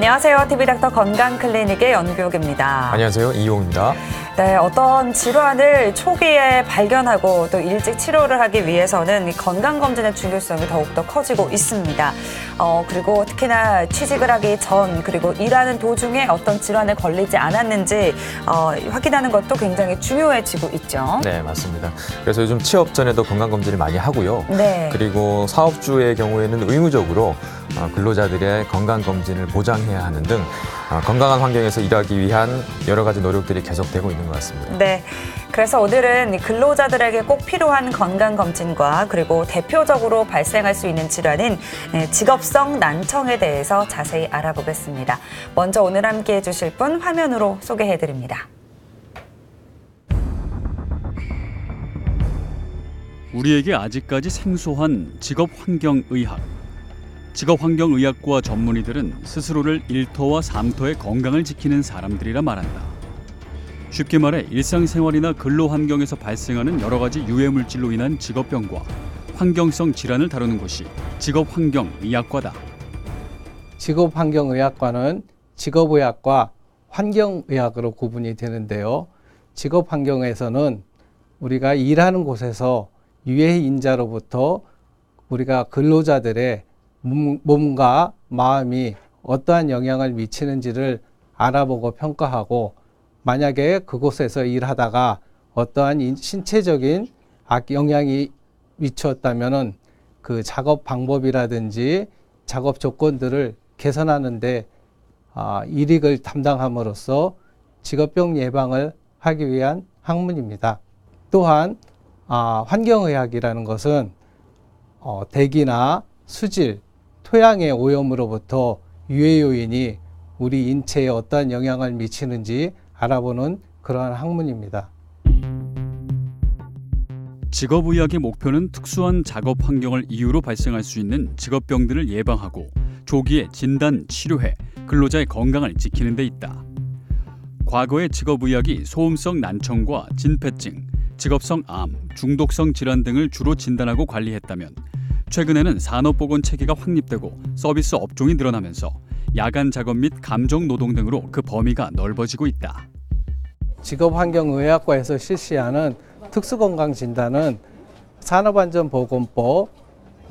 안녕하세요. TV닥터 건강클리닉의 연교옥입니다. 안녕하세요. 이용입니다. 네, 어떤 질환을 초기에 발견하고 또 일찍 치료를 하기 위해서는 건강검진의 중요성이 더욱더 커지고 있습니다. 그리고 특히나 취직을 하기 전 그리고 일하는 도중에 어떤 질환에 걸리지 않았는지 확인하는 것도 굉장히 중요해지고 있죠. 네, 맞습니다. 그래서 요즘 취업 전에도 건강검진을 많이 하고요. 네. 그리고 사업주의 경우에는 의무적으로 근로자들의 건강검진을 보장해야 하는 등 건강한 환경에서 일하기 위한 여러 가지 노력들이 계속되고 있는 것 같습니다. 네, 그래서 오늘은 근로자들에게 꼭 필요한 건강검진과 그리고 대표적으로 발생할 수 있는 질환인 직업성 난청에 대해서 자세히 알아보겠습니다. 먼저 오늘 함께해 주실 분 화면으로 소개해드립니다. 우리에게 아직까지 생소한 직업환경의학. 직업환경의학과 전문의들은 스스로를 1토와 3토의 건강을 지키는 사람들이라 말한다. 쉽게 말해 일상생활이나 근로환경에서 발생하는 여러 가지 유해물질로 인한 직업병과 환경성 질환을 다루는 곳이 직업환경의학과다. 직업환경의학과는 직업의학과 환경의학으로 구분이 되는데요. 직업환경에서는 우리가 일하는 곳에서 유해인자로부터 우리가 근로자들의 몸과 마음이 어떠한 영향을 미치는지를 알아보고 평가하고, 만약에 그곳에서 일하다가 어떠한 신체적인 영향이 미쳤다면은 그 작업 방법이라든지 작업 조건들을 개선하는 데 일익을 담당함으로써 직업병 예방을 하기 위한 학문입니다. 또한 환경의학이라는 것은 대기나 수질, 토양의 오염으로부터 유해 요인이 우리 인체에 어떠한 영향을 미치는지 알아보는 그러한 학문입니다. 직업의학의 목표는 특수한 작업 환경을 이유로 발생할 수 있는 직업병들을 예방하고 조기에 진단, 치료해 근로자의 건강을 지키는 데 있다. 과거의 직업의학이 소음성 난청과 진폐증, 직업성 암, 중독성 질환 등을 주로 진단하고 관리했다면, 최근에는 산업보건체계가 확립되고 서비스 업종이 늘어나면서 야간 작업 및 감정 노동 등으로 그 범위가 넓어지고 있다. 직업환경의학과에서 실시하는 특수건강진단은 산업안전보건법에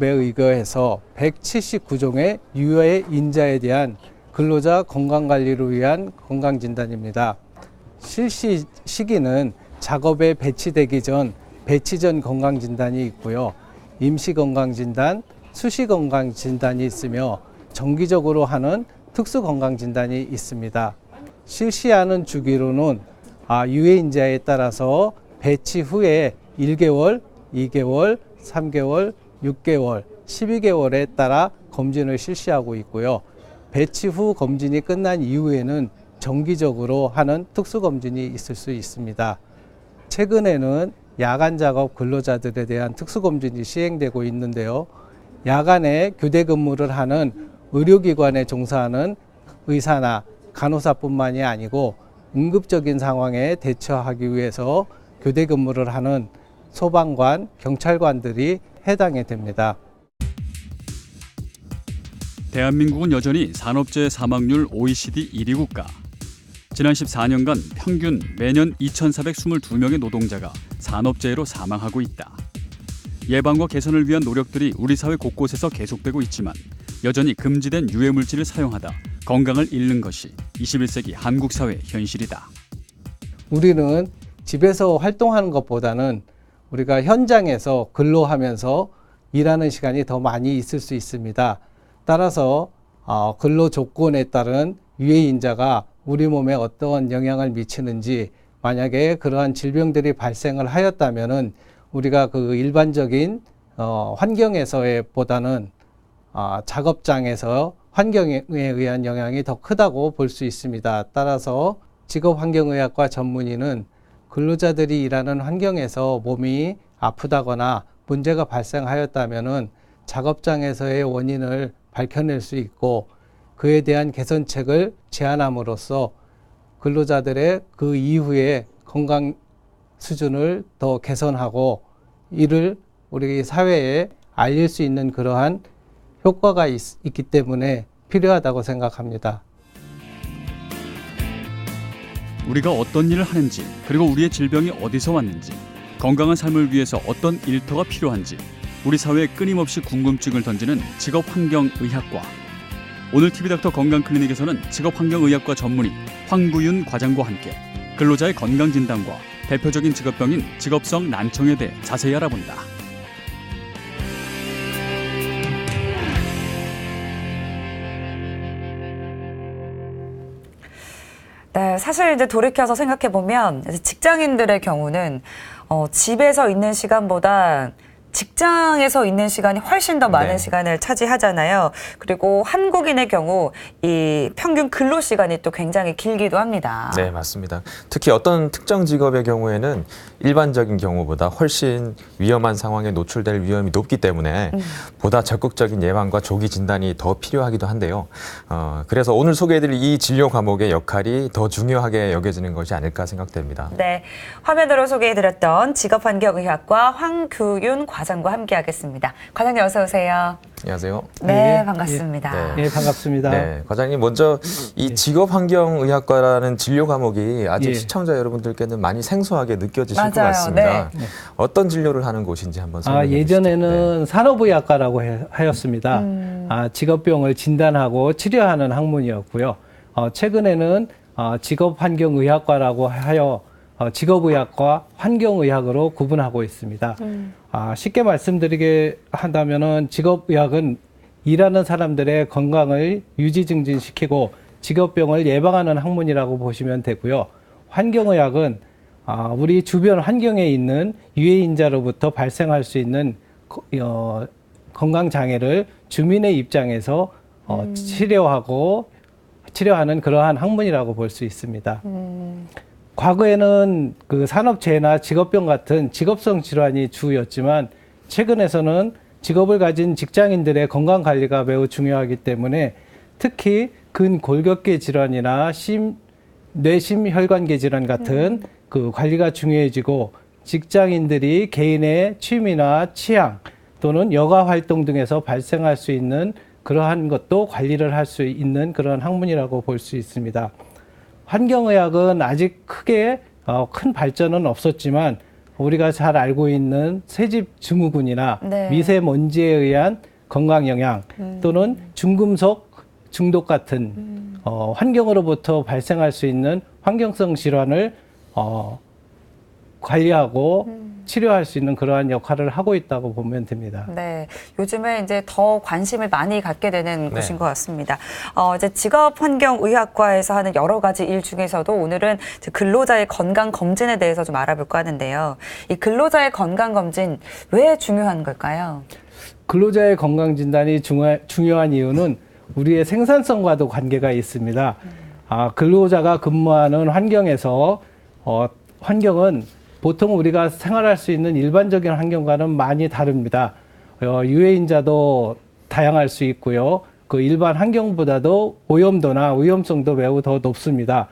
의거해서 179종의 유해 인자에 대한 근로자 건강관리를 위한 건강진단입니다. 실시 시기는 작업에 배치되기 전 배치 전 건강진단이 있고요. 임시건강진단, 수시건강진단이 있으며 정기적으로 하는 특수건강진단이 있습니다. 실시하는 주기로는 유해인자에 따라서 배치 후에 1개월, 2개월, 3개월, 6개월, 12개월에 따라 검진을 실시하고 있고요. 배치 후 검진이 끝난 이후에는 정기적으로 하는 특수검진이 있을 수 있습니다. 최근에는 야간 작업 근로자들에 대한 특수검진이 시행되고 있는데요. 야간에 교대 근무를 하는 의료기관에 종사하는 의사나 간호사뿐만이 아니고 응급적인 상황에 대처하기 위해서 교대 근무를 하는 소방관, 경찰관들이 해당이 됩니다. 대한민국은 여전히 산업재해 사망률 OECD 1위 국가. 지난 14년간 평균 매년 2,422명의 노동자가 산업재해로 사망하고 있다. 예방과 개선을 위한 노력들이 우리 사회 곳곳에서 계속되고 있지만 여전히 금지된 유해물질을 사용하다 건강을 잃는 것이 21세기 한국 사회의 현실이다. 우리는 집에서 활동하는 것보다는 우리가 현장에서 근로하면서 일하는 시간이 더 많이 있을 수 있습니다. 따라서 근로 조건에 따른 유해인자가 우리 몸에 어떠한 영향을 미치는지, 만약에 그러한 질병들이 발생을 하였다면은 우리가 그 일반적인 환경에서의 보다는 작업장에서 환경에 의한 영향이 더 크다고 볼 수 있습니다. 따라서 직업환경의학과 전문의는 근로자들이 일하는 환경에서 몸이 아프다거나 문제가 발생하였다면은 작업장에서의 원인을 밝혀낼 수 있고, 그에 대한 개선책을 제안함으로써 근로자들의 그 이후에 건강 수준을 더 개선하고 이를 우리 사회에 알릴 수 있는 그러한 효과가 있기 때문에 필요하다고 생각합니다. 우리가 어떤 일을 하는지, 그리고 우리의 질병이 어디서 왔는지, 건강한 삶을 위해서 어떤 일터가 필요한지 우리 사회에 끊임없이 궁금증을 던지는 직업환경의학과. 오늘 TV닥터 건강클리닉에서는 직업환경의학과 전문의 황구윤 과장과 함께 근로자의 건강진단과 대표적인 직업병인 직업성 난청에 대해 자세히 알아본다. 네, 사실 이제 돌이켜서 생각해 보면 직장인들의 경우는 집에서 있는 시간보다 직장에서 있는 시간이 훨씬 더 많은 네. 시간을 차지하잖아요. 그리고 한국인의 경우 이 평균 근로 시간이 또 굉장히 길기도 합니다. 네, 맞습니다. 특히 어떤 특정 직업의 경우에는 일반적인 경우보다 훨씬 위험한 상황에 노출될 위험이 높기 때문에 보다 적극적인 예방과 조기 진단이 더 필요하기도 한데요. 그래서 오늘 소개해드릴 이 진료 과목의 역할이 더 중요하게 여겨지는 것이 아닐까 생각됩니다. 네, 화면으로 소개해드렸던 직업환경의학과 황규윤 과장과 함께하겠습니다. 과장님 어서 오세요. 안녕하세요. 네, 예, 반갑습니다. 예, 반갑습니다. 네, 과장님 먼저 이 직업환경의학과라는 진료 과목이 아직 예. 시청자 여러분들께는 많이 생소하게 느껴지실 것 맞아요. 같습니다. 네. 어떤 진료를 하는 곳인지 한번 설명해 주시죠. 예전에는 산업의학과라고 하였습니다. 직업병을 진단하고 치료하는 학문이었고요. 최근에는 직업환경의학과라고 하여 직업의학과 환경의학으로 구분하고 있습니다. 쉽게 말씀드리게 한다면은 직업의학은 일하는 사람들의 건강을 유지 증진시키고 직업병을 예방하는 학문이라고 보시면 되고요. 환경의학은 우리 주변 환경에 있는 유해인자로부터 발생할 수 있는 건강 장애를 주민의 입장에서 치료하는 그러한 학문이라고 볼 수 있습니다. 과거에는 그 산업재해나 직업병 같은 직업성 질환이 주였지만 최근에서는 직업을 가진 직장인들의 건강 관리가 매우 중요하기 때문에 특히 근골격계 질환이나 뇌심혈관계 질환 같은 그 관리가 중요해지고 직장인들이 개인의 취미나 취향 또는 여가 활동 등에서 발생할 수 있는 그러한 것도 관리를 할 수 있는 그런 학문이라고 볼 수 있습니다. 환경의학은 아직 크게 큰 발전은 없었지만 우리가 잘 알고 있는 새집 증후군이나 네. 미세먼지에 의한 건강 영향 또는 중금속 중독 같은 환경으로부터 발생할 수 있는 환경성 질환을 관리하고 치료할 수 있는 그러한 역할을 하고 있다고 보면 됩니다. 네, 요즘에 이제 더 관심을 많이 갖게 되는 네. 곳인 것 같습니다. 이제 직업환경의학과에서 하는 여러 가지 일 중에서도 오늘은 이제 근로자의 건강 검진에 대해서 좀 알아볼까 하는데요. 이 근로자의 건강 검진 왜 중요한 걸까요? 근로자의 건강 진단이 중요한 이유는 우리의 생산성과도 관계가 있습니다. 근로자가 근무하는 환경에서 환경은 보통 우리가 생활할 수 있는 일반적인 환경과는 많이 다릅니다. 유해인자도 다양할 수 있고요. 그 일반 환경보다도 오염도나 위험성도 매우 더 높습니다.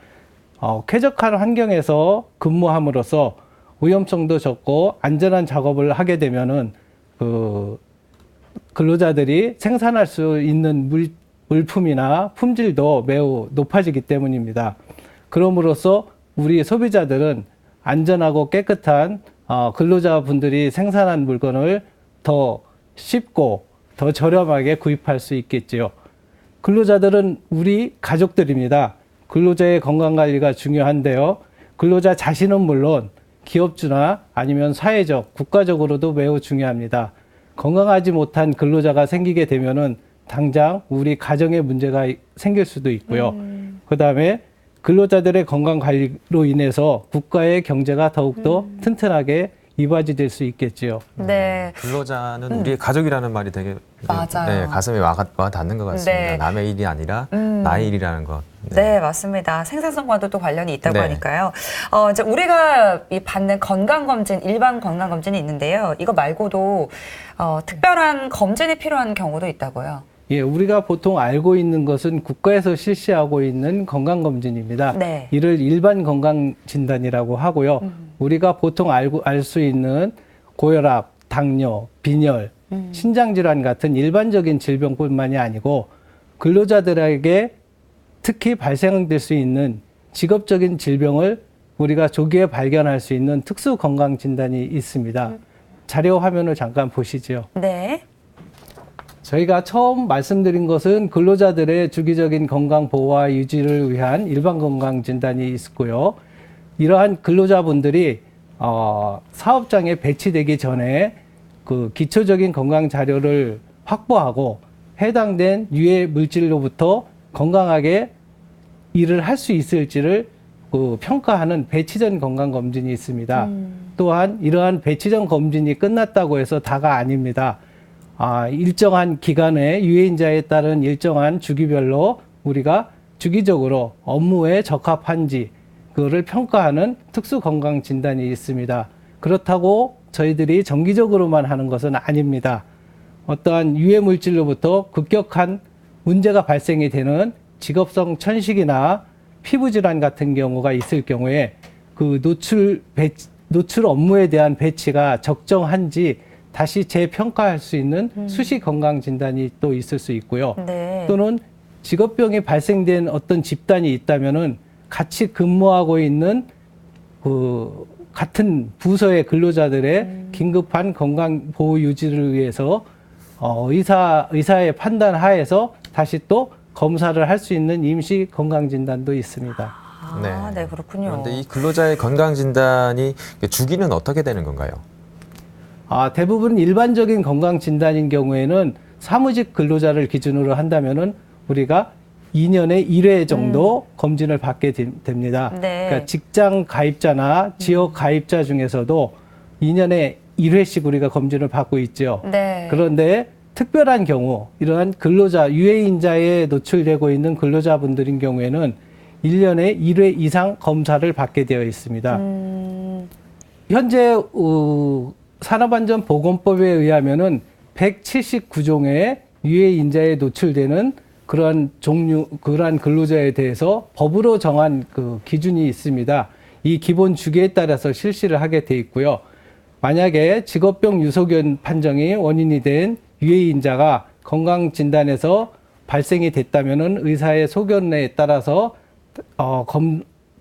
쾌적한 환경에서 근무함으로써 위험성도 적고 안전한 작업을 하게 되면은 그 근로자들이 생산할 수 있는 물품이나 품질도 매우 높아지기 때문입니다. 그럼으로써 우리 소비자들은 안전하고 깨끗한 근로자분들이 생산한 물건을 더 쉽고 더 저렴하게 구입할 수 있겠지요. 근로자들은 우리 가족들입니다. 근로자의 건강관리가 중요한데요. 근로자 자신은 물론 기업주나 아니면 사회적, 국가적으로도 매우 중요합니다. 건강하지 못한 근로자가 생기게 되면은 당장 우리 가정에 문제가 생길 수도 있고요. 그다음에 근로자들의 건강 관리로 인해서 국가의 경제가 더욱더 튼튼하게 이바지될 수 있겠지요. 네. 근로자는 우리의 가족이라는 말이 되게 맞아요. 네, 가슴에 와 닿는 것 같습니다. 네. 남의 일이 아니라 나의 일이라는 것. 네, 맞습니다. 생산성과도 또 관련이 있다고 네. 하니까요. 이제 우리가 이 받는 건강검진, 일반 건강검진이 있는데요. 이거 말고도 특별한 검진이 필요한 경우도 있다고요. 예, 우리가 보통 알고 있는 것은 국가에서 실시하고 있는 건강검진입니다. 네. 이를 일반 건강진단이라고 하고요. 우리가 보통 알 수 있는 고혈압, 당뇨, 빈혈, 신장질환 같은 일반적인 질병뿐만이 아니고 근로자들에게 특히 발생될 수 있는 직업적인 질병을 우리가 조기에 발견할 수 있는 특수 건강 진단이 있습니다. 자료 화면을 잠깐 보시죠. 네. 저희가 처음 말씀드린 것은 근로자들의 주기적인 건강 보호와 유지를 위한 일반 건강 진단이 있고요. 이러한 근로자분들이 사업장에 배치되기 전에 그 기초적인 건강 자료를 확보하고 해당된 유해 물질로부터 건강하게 일을 할 수 있을지를 그 평가하는 배치 전 건강 검진이 있습니다. 또한 이러한 배치 전 검진이 끝났다고 해서 다가 아닙니다. 일정한 기간에 유해인자에 따른 일정한 주기별로 우리가 주기적으로 업무에 적합한지 그거를 평가하는 특수 건강 진단이 있습니다. 그렇다고 저희들이 정기적으로만 하는 것은 아닙니다. 어떠한 유해 물질로부터 급격한 문제가 발생이 되는 직업성 천식이나 피부 질환 같은 경우가 있을 경우에 그 노출 업무에 대한 배치가 적정한지 다시 재평가할 수 있는 수시 건강 진단이 또 있을 수 있고요. 네. 또는 직업병이 발생된 어떤 집단이 있다면은 같이 근무하고 있는 그 같은 부서의 근로자들의 긴급한 건강 보호 유지를 위해서 의사의 판단 하에서 다시 또 검사를 할 수 있는 임시 건강 진단도 있습니다. 네, 그렇군요. 그런데 이 근로자의 건강 진단이 주기는 어떻게 되는 건가요? 대부분 일반적인 건강 진단인 경우에는 사무직 근로자를 기준으로 한다면은 우리가 2년에 1회 정도 검진을 받게 됩니다. 네. 그러니까 직장 가입자나 지역 가입자 중에서도 2년에 1회씩 우리가 검진을 받고 있죠. 네. 그런데 특별한 경우 이러한 근로자 유해인자에 노출되고 있는 근로자분들인 경우에는 1년에 1회 이상 검사를 받게 되어 있습니다. 현재 산업안전보건법에 의하면은 179종의 유해인자에 노출되는 그러한 그러한 근로자에 대해서 법으로 정한 그 기준이 있습니다. 이 기본 주기에 따라서 실시를 하게 돼 있고요. 만약에 직업병 유소견 판정이 원인이 된 유해인자가 건강진단에서 발생이 됐다면은 의사의 소견에 따라서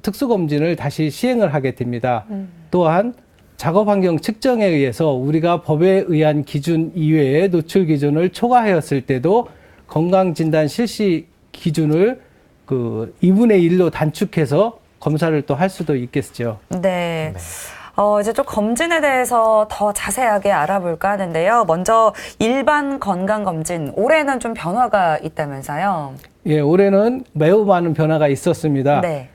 특수검진을 다시 시행을 하게 됩니다. 또한 작업환경 측정에 의해서 우리가 법에 의한 기준 이외에 노출 기준을 초과하였을 때도 건강진단 실시 기준을 그 2분의 1로 단축해서 검사를 또 할 수도 있겠죠. 네. 이제 좀 검진에 대해서 더 자세하게 알아볼까 하는데요. 먼저 일반 건강검진, 올해는 좀 변화가 있다면서요? 예, 올해는 매우 많은 변화가 있었습니다. 네.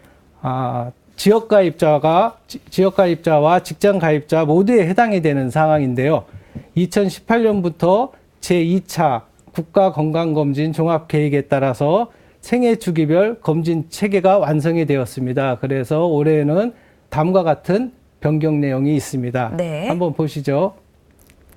지역가입자와 직장가입자 모두에 해당이 되는 상황인데요. 2018년부터 제2차 국가건강검진 종합계획에 따라서 생애 주기별 검진 체계가 완성이 되었습니다. 그래서 올해는 다음과 같은 변경 내용이 있습니다. 네. 한번 보시죠.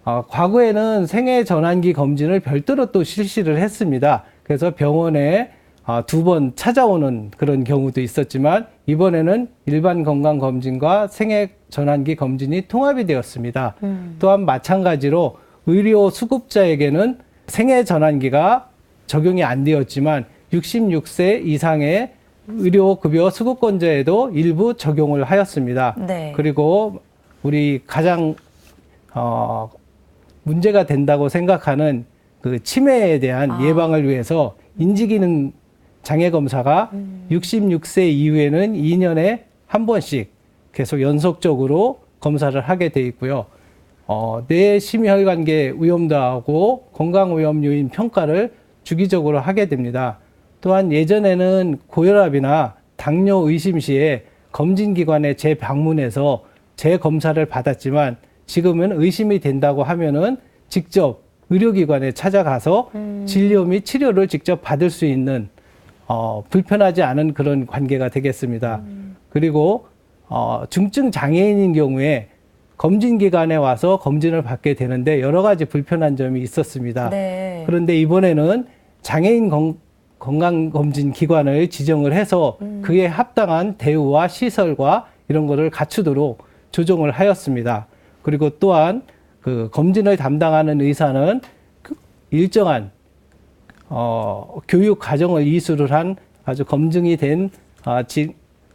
과거에는 생애 전환기 검진을 별도로 또 실시를 했습니다. 그래서 병원에 2번 찾아오는 그런 경우도 있었지만 이번에는 일반 건강검진과 생애 전환기 검진이 통합이 되었습니다. 또한 마찬가지로 의료 수급자에게는 생애 전환기가 적용이 안 되었지만 66세 이상의 의료급여 수급권자에도 일부 적용을 하였습니다. 네. 그리고 우리 가장 문제가 된다고 생각하는 그 치매에 대한 예방을 위해서 인지기능 장애 검사가 66세 이후에는 2년에 한 번씩 계속 연속적으로 검사를 하게 돼 있고요. 뇌 심혈관계 위험도하고 건강 위험 요인 평가를 주기적으로 하게 됩니다. 또한 예전에는 고혈압이나 당뇨 의심 시에 검진기관에 재방문해서 재검사를 받았지만 지금은 의심이 된다고 하면은 직접 의료기관에 찾아가서 진료 및 치료를 직접 받을 수 있는 불편하지 않은 그런 관계가 되겠습니다. 그리고 중증 장애인인 경우에 검진기관에 와서 검진을 받게 되는데 여러 가지 불편한 점이 있었습니다. 네. 그런데 이번에는 장애인 건강검진 기관을 지정을 해서 그에 합당한 대우와 시설과 이런 거를 갖추도록 조정을 하였습니다. 그리고 또한 그 검진을 담당하는 의사는 일정한 교육 과정을 이수를 한 아주 검증이 된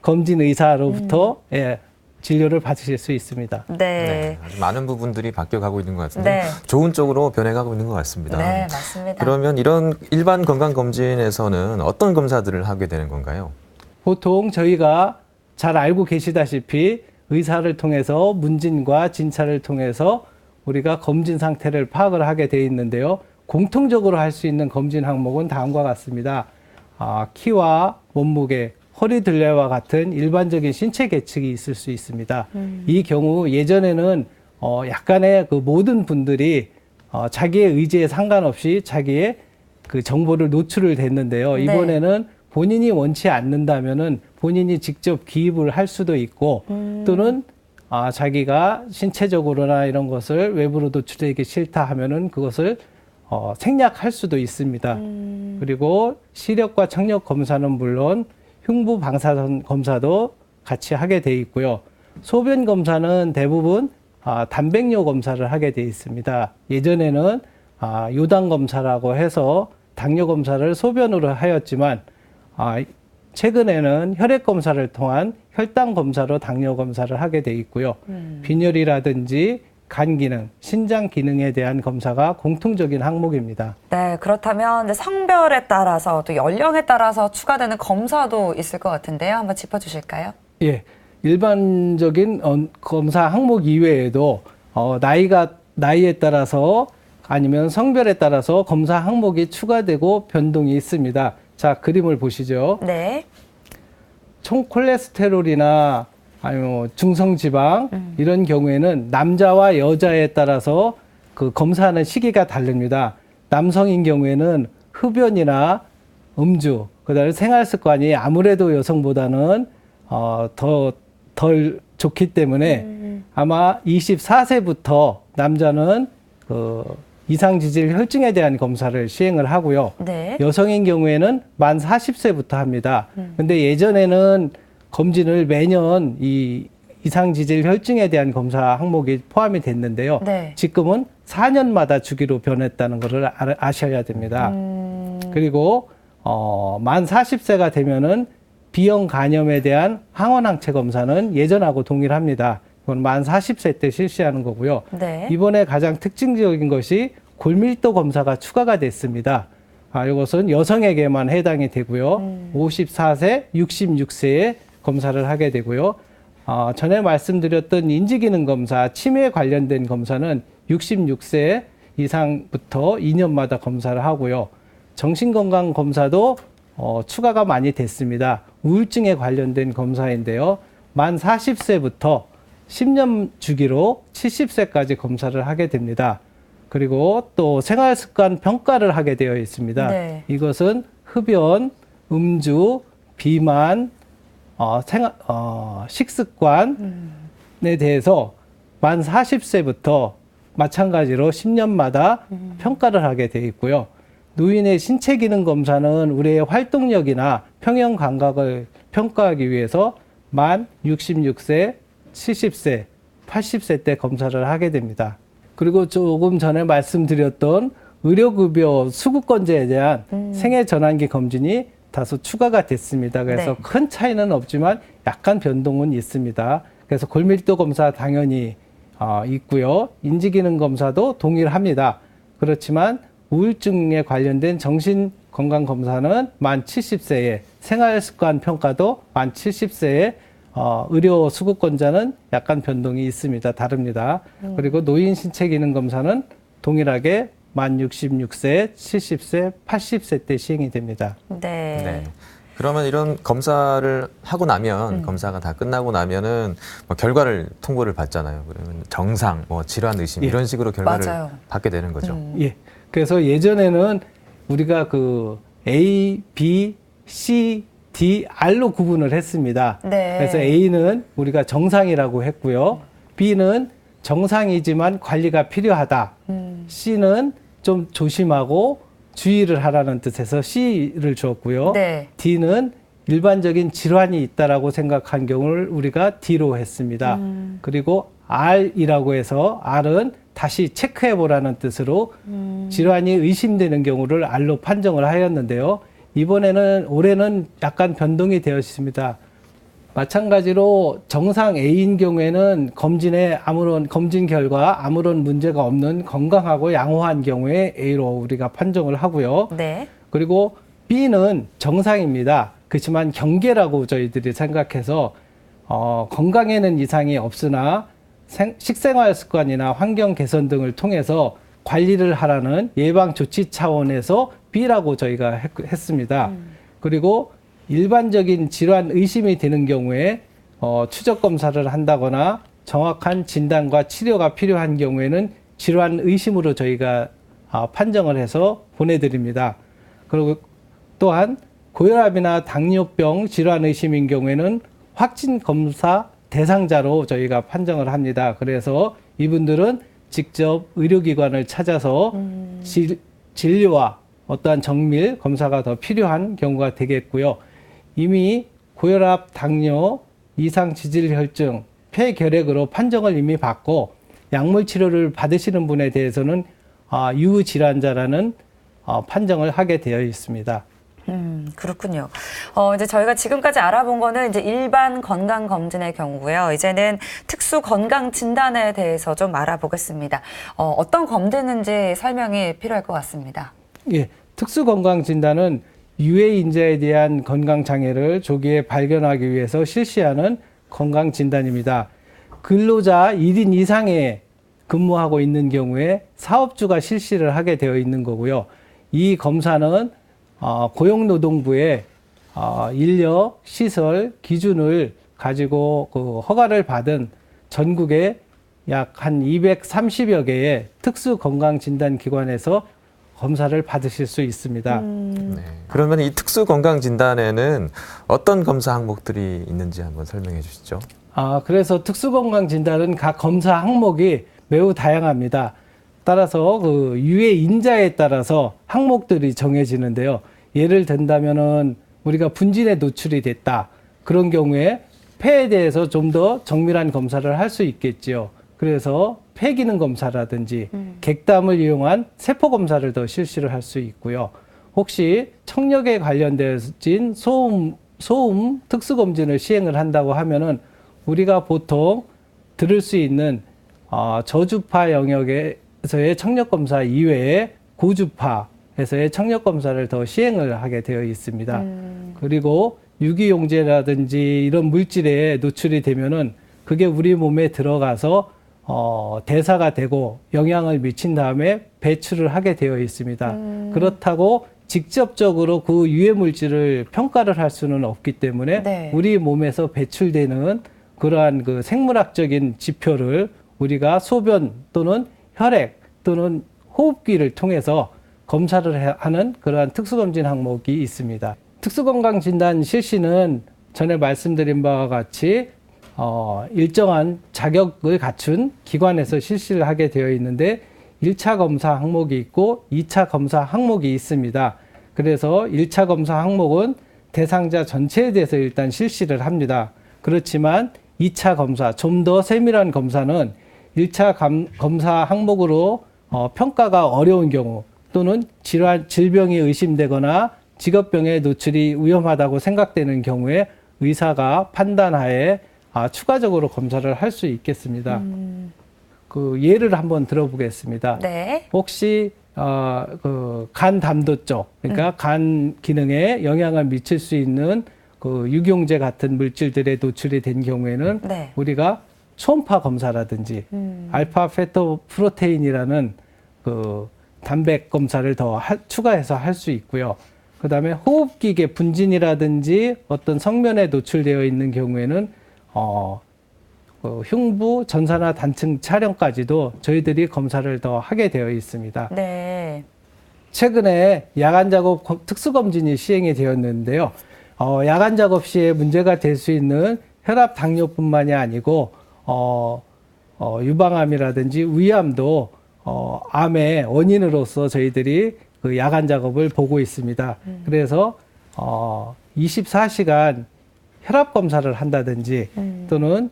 검진 의사로부터 예, 진료를 받으실 수 있습니다. 네. 네, 아주 많은 부분들이 바뀌어가고 있는 것 같은데 네. 좋은 쪽으로 변해가고 있는 것 같습니다. 네, 맞습니다. 그러면 이런 일반 건강검진에서는 어떤 검사들을 하게 되는 건가요? 보통 저희가 잘 알고 계시다시피 의사를 통해서 문진과 진찰을 통해서 우리가 검진 상태를 파악을 하게 돼 있는데요. 공통적으로 할 수 있는 검진 항목은 다음과 같습니다. 키와 몸무게, 허리 둘레와 같은 일반적인 신체 계측이 있을 수 있습니다. 이 경우 예전에는 약간의 그 모든 분들이 자기의 의지에 상관없이 자기의 그 정보를 노출을 됐는데요. 네. 이번에는 본인이 원치 않는다면은 본인이 직접 기입을 할 수도 있고 또는 자기가 신체적으로나 이런 것을 외부로 노출되기 싫다 하면은 그것을 생략할 수도 있습니다. 그리고 시력과 청력 검사는 물론 흉부 방사선 검사도 같이 하게 돼 있고요. 소변 검사는 대부분 단백뇨 검사를 하게 돼 있습니다. 예전에는 요당 검사라고 해서 당뇨 검사를 소변으로 하였지만 최근에는 혈액 검사를 통한 혈당 검사로 당뇨 검사를 하게 돼 있고요. 빈혈이라든지 간 기능, 신장 기능에 대한 검사가 공통적인 항목입니다. 네, 그렇다면 이제 성별에 따라서 또 연령에 따라서 추가되는 검사도 있을 것 같은데요. 한번 짚어주실까요? 예, 일반적인 검사 항목 이외에도 나이에 따라서 아니면 성별에 따라서 검사 항목이 추가되고 변동이 있습니다. 자, 그림을 보시죠. 네. 총 콜레스테롤이나 아니면 중성지방 이런 경우에는 남자와 여자에 따라서 그 검사하는 시기가 다릅니다. 남성인 경우에는 흡연이나 음주, 그다음에 생활 습관이 아무래도 여성보다는 덜 좋기 때문에 아마 24세부터 남자는 그 이상지질 혈증에 대한 검사를 시행을 하고요. 네. 여성인 경우에는 만 40세부터 합니다. 근데 예전에는 검진을 매년 이 이상지질 혈증에 대한 검사 항목이 포함이 됐는데요. 네. 지금은 4년마다 주기로 변했다는 것을 아셔야 됩니다. 그리고 만 40세가 되면은 B형 간염에 대한 항원항체 검사는 예전하고 동일합니다. 그건 만 40세 때 실시하는 거고요. 네. 이번에 가장 특징적인 것이 골밀도 검사가 추가가 됐습니다. 이것은 여성에게만 해당이 되고요. 54세, 66세에 검사를 하게 되고요. 전에 말씀드렸던 인지기능 검사, 치매에 관련된 검사는 66세 이상부터 2년마다 검사를 하고요. 정신건강 검사도 추가가 많이 됐습니다. 우울증에 관련된 검사인데요. 만 40세부터 10년 주기로 70세까지 검사를 하게 됩니다. 그리고 또 생활습관 평가를 하게 되어 있습니다. 네. 이것은 흡연, 음주, 비만, 식습관에 대해서 만 40세부터 마찬가지로 10년마다 평가를 하게 되어 있고요. 노인의 신체 기능 검사는 우리의 활동력이나 평형 감각을 평가하기 위해서 만 66세, 70세, 80세 때 검사를 하게 됩니다. 그리고 조금 전에 말씀드렸던 의료급여 수급권제에 대한 생애 전환기 검진이 다소 추가가 됐습니다. 그래서 네. 큰 차이는 없지만 약간 변동은 있습니다. 그래서 골밀도 검사 당연히 있고요. 인지기능 검사도 동일합니다. 그렇지만 우울증에 관련된 정신건강검사는 만 70세에, 생활습관 평가도 만 70세에 의료 수급권자는 약간 변동이 있습니다. 다릅니다. 그리고 노인 신체기능 검사는 동일하게 만 66세, 70세, 80세 때 시행이 됩니다. 네. 네. 그러면 이런 검사를 하고 나면 검사가 다 끝나고 나면은 뭐 결과를 통보를 받잖아요. 그러면 정상, 뭐 질환 의심 예. 이런 식으로 결과를 맞아요. 받게 되는 거죠. 예. 그래서 예전에는 우리가 그 A, B, C, D, R로 구분을 했습니다. 네. 그래서 A는 우리가 정상이라고 했고요. B는 정상이지만 관리가 필요하다. C는 좀 조심하고 주의를 하라는 뜻에서 C를 주었고요. 네. D는 일반적인 질환이 있다라고 생각한 경우를 우리가 D로 했습니다. 그리고 R이라고 해서 R은 다시 체크해 보라는 뜻으로 질환이 의심되는 경우를 R로 판정을 하였는데요. 올해는 약간 변동이 되어 있습니다. 마찬가지로 정상 A인 경우에는 검진 결과 아무런 문제가 없는 건강하고 양호한 경우에 A로 우리가 판정을 하고요. 네. 그리고 B는 정상입니다. 그렇지만 경계라고 저희들이 생각해서 건강에는 이상이 없으나 식생활 습관이나 환경 개선 등을 통해서 관리를 하라는 예방 조치 차원에서 B라고 저희가 했습니다. 그리고 일반적인 질환 의심이 되는 경우에 추적 검사를 한다거나 정확한 진단과 치료가 필요한 경우에는 질환 의심으로 저희가 판정을 해서 보내드립니다. 그리고 또한 고혈압이나 당뇨병 질환 의심인 경우에는 확진 검사 대상자로 저희가 판정을 합니다. 그래서 이분들은 직접 의료기관을 찾아서 진료와 어떠한 정밀 검사가 더 필요한 경우가 되겠고요. 이미 고혈압, 당뇨, 이상 지질혈증, 폐결핵으로 판정을 이미 받고 약물 치료를 받으시는 분에 대해서는 유질환자라는 판정을 하게 되어 있습니다. 그렇군요. 이제 저희가 지금까지 알아본 거는 이제 일반 건강 검진의 경우고요. 이제는 특수 건강 진단에 대해서 좀 알아보겠습니다. 어떤 검진인지 설명이 필요할 것 같습니다. 예, 특수 건강 진단은 유해 인자에 대한 건강 장애를 조기에 발견하기 위해서 실시하는 건강 진단입니다. 근로자 1인 이상에 근무하고 있는 경우에 사업주가 실시를 하게 되어 있는 거고요. 이 검사는 고용노동부의 인력, 시설, 기준을 가지고 그 허가를 받은 전국에 약 한 230여 개의 특수 건강 진단 기관에서 검사를 받으실 수 있습니다. 네. 그러면 이 특수 건강 진단에는 어떤 검사 항목들이 있는지 한번 설명해 주시죠. 그래서 특수 건강 진단은 각 검사 항목이 매우 다양합니다. 따라서 그 유해 인자에 따라서 항목들이 정해지는데요. 예를 든다면은 우리가 분진에 노출이 됐다. 그런 경우에 폐에 대해서 좀 더 정밀한 검사를 할 수 있겠지요. 그래서 폐 기능 검사라든지 객담을 이용한 세포 검사를 더 실시를 할 수 있고요. 혹시 청력에 관련된 소음 특수 검진을 시행을 한다고 하면은 우리가 보통 들을 수 있는 저주파 영역에서의 청력 검사 이외에 고주파에서의 청력 검사를 더 시행을 하게 되어 있습니다. 그리고 유기용제라든지 이런 물질에 노출이 되면은 그게 우리 몸에 들어가서 대사가 되고 영향을 미친 다음에 배출을 하게 되어 있습니다. 그렇다고 직접적으로 그 유해 물질을 평가를 할 수는 없기 때문에 네. 우리 몸에서 배출되는 그러한 그 생물학적인 지표를 우리가 소변 또는 혈액 또는 호흡기를 통해서 검사를 하는 그러한 특수검진 항목이 있습니다. 특수건강진단 실시는 전에 말씀드린 바와 같이 일정한 자격을 갖춘 기관에서 실시를 하게 되어 있는데 1차 검사 항목이 있고 2차 검사 항목이 있습니다. 그래서 1차 검사 항목은 대상자 전체에 대해서 일단 실시를 합니다. 그렇지만 2차 검사, 좀 더 세밀한 검사는 1차 검사 항목으로 평가가 어려운 경우 또는 질병이 의심되거나 직업병에 노출이 위험하다고 생각되는 경우에 의사가 판단하에 추가적으로 검사를 할 수 있겠습니다. 그 예를 한번 들어보겠습니다. 네. 혹시 그 간 담도 쪽, 그러니까 간 기능에 영향을 미칠 수 있는 그 유기용제 같은 물질들에 노출이 된 경우에는 네. 우리가 초음파 검사라든지 알파 페토 프로테인이라는 그 단백 검사를 더 추가해서 할 수 있고요. 그다음에 호흡기계 분진이라든지 어떤 성면에 노출되어 있는 경우에는 흉부 전산화 단층 촬영까지도 저희들이 검사를 더 하게 되어 있습니다. 네. 최근에 야간 작업 특수 검진이 시행이 되었는데요. 야간 작업 시에 문제가 될 수 있는 혈압 당뇨뿐만이 아니고 유방암이라든지 위암도 암의 원인으로서 저희들이 그 야간 작업을 보고 있습니다. 그래서 24시간 혈압 검사를 한다든지 또는